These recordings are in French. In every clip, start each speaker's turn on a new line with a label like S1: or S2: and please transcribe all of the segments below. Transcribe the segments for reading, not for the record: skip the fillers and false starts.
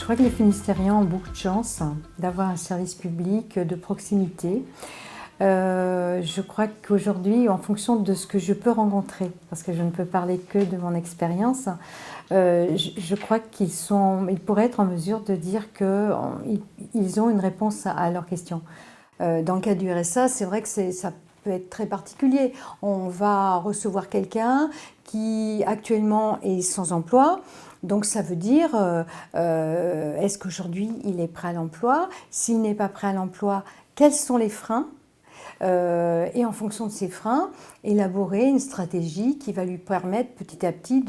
S1: Je crois que les Finistériens ont beaucoup de chance d'avoir un service public de proximité. Je crois qu'aujourd'hui, en fonction de ce que je peux rencontrer, parce que je ne peux parler que de mon expérience, je crois ils pourraient être en mesure de dire qu'ils ont une réponse à leurs questions. Dans le cas du RSA, c'est vrai que ça peut être très particulier. On va recevoir quelqu'un qui actuellement est sans emploi. Donc ça veut dire, est-ce qu'aujourd'hui il est prêt à l'emploi? S'il n'est pas prêt à l'emploi, quels sont les freins? Et en fonction de ces freins, élaborer une stratégie qui va lui permettre petit à petit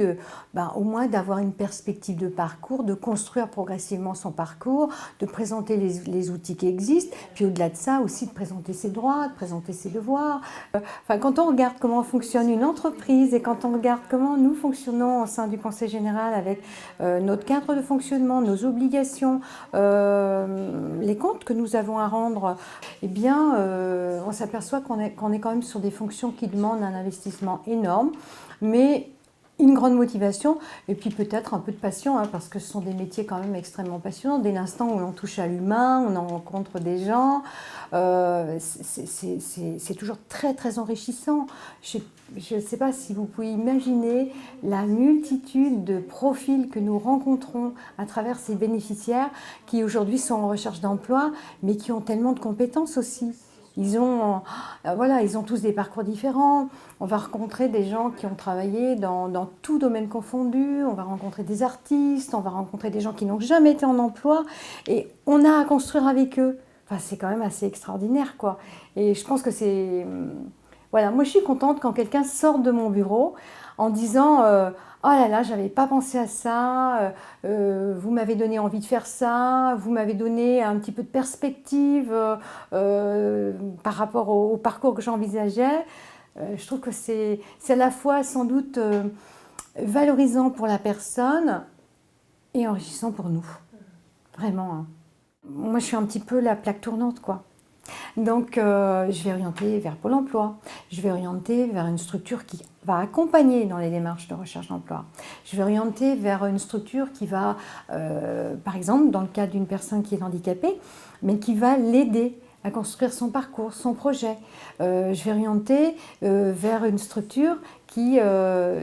S1: au moins d'avoir une perspective de parcours, de construire progressivement son parcours, de présenter les outils qui existent, puis au-delà de ça aussi de présenter ses droits, de présenter ses devoirs. Quand on regarde comment fonctionne une entreprise et quand on regarde comment nous fonctionnons au sein du Conseil général avec notre cadre de fonctionnement, nos obligations, les comptes que nous avons à rendre, eh bien, on s'aperçoit qu'on est quand même sur des fonctions qui demandent un investissement énorme, mais une grande motivation et puis peut-être un peu de passion, parce que ce sont des métiers quand même extrêmement passionnants. Dès l'instant où l'on touche à l'humain, on en rencontre des gens, c'est toujours très très enrichissant. Je ne sais pas si vous pouvez imaginer la multitude de profils que nous rencontrons à travers ces bénéficiaires qui aujourd'hui sont en recherche d'emploi, mais qui ont tellement de compétences aussi. Ils ont tous des parcours différents. On va rencontrer des gens qui ont travaillé dans tout domaine confondu. On va rencontrer des artistes, on va rencontrer des gens qui n'ont jamais été en emploi. Et on a à construire avec eux. Enfin, c'est quand même assez extraordinaire, quoi. Et je pense que c'est... Voilà, moi je suis contente quand quelqu'un sort de mon bureau en disant oh là là, j'avais pas pensé à ça, vous m'avez donné envie de faire ça, vous m'avez donné un petit peu de perspective par rapport au parcours que j'envisageais. Je trouve que c'est à la fois sans doute valorisant pour la personne et enrichissant pour nous. Vraiment, hein. Moi je suis un petit peu la plaque tournante, quoi. Donc, je vais orienter vers Pôle emploi, je vais orienter vers une structure qui va accompagner dans les démarches de recherche d'emploi. Je vais orienter vers une structure qui va, par exemple, dans le cas d'une personne qui est handicapée, mais qui va l'aider à construire son parcours, son projet. Je vais orienter vers une structure qui,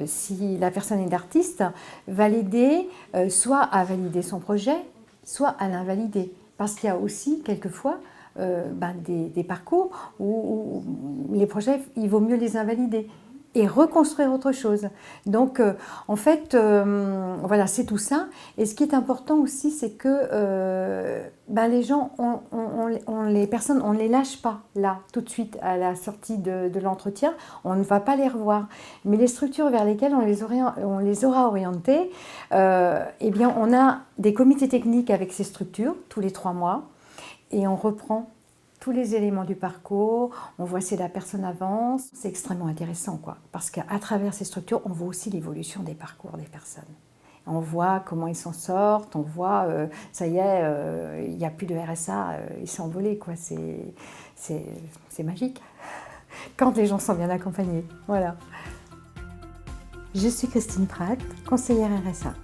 S1: si la personne est artiste, va l'aider soit à valider son projet, soit à l'invalider. Parce qu'il y a aussi, quelquefois, des parcours où les projets, il vaut mieux les invalider et reconstruire autre chose. Donc, en fait, voilà, c'est tout ça. Et ce qui est important aussi, c'est que les gens, les personnes, on ne les lâche pas là, tout de suite, à la sortie de l'entretien. On ne va pas les revoir. Mais les structures vers lesquelles on les aura orientées, eh bien, on a des comités techniques avec ces structures, tous les 3 mois. Et on reprend tous les éléments du parcours, on voit si la personne avance. C'est extrêmement intéressant, quoi, parce qu'à travers ces structures, on voit aussi l'évolution des parcours des personnes. On voit comment ils s'en sortent, on voit, ça y est, il n'y a plus de RSA, ils sont envolés, quoi. C'est magique quand les gens sont bien accompagnés. Voilà. Je suis Christine Pratt, conseillère RSA.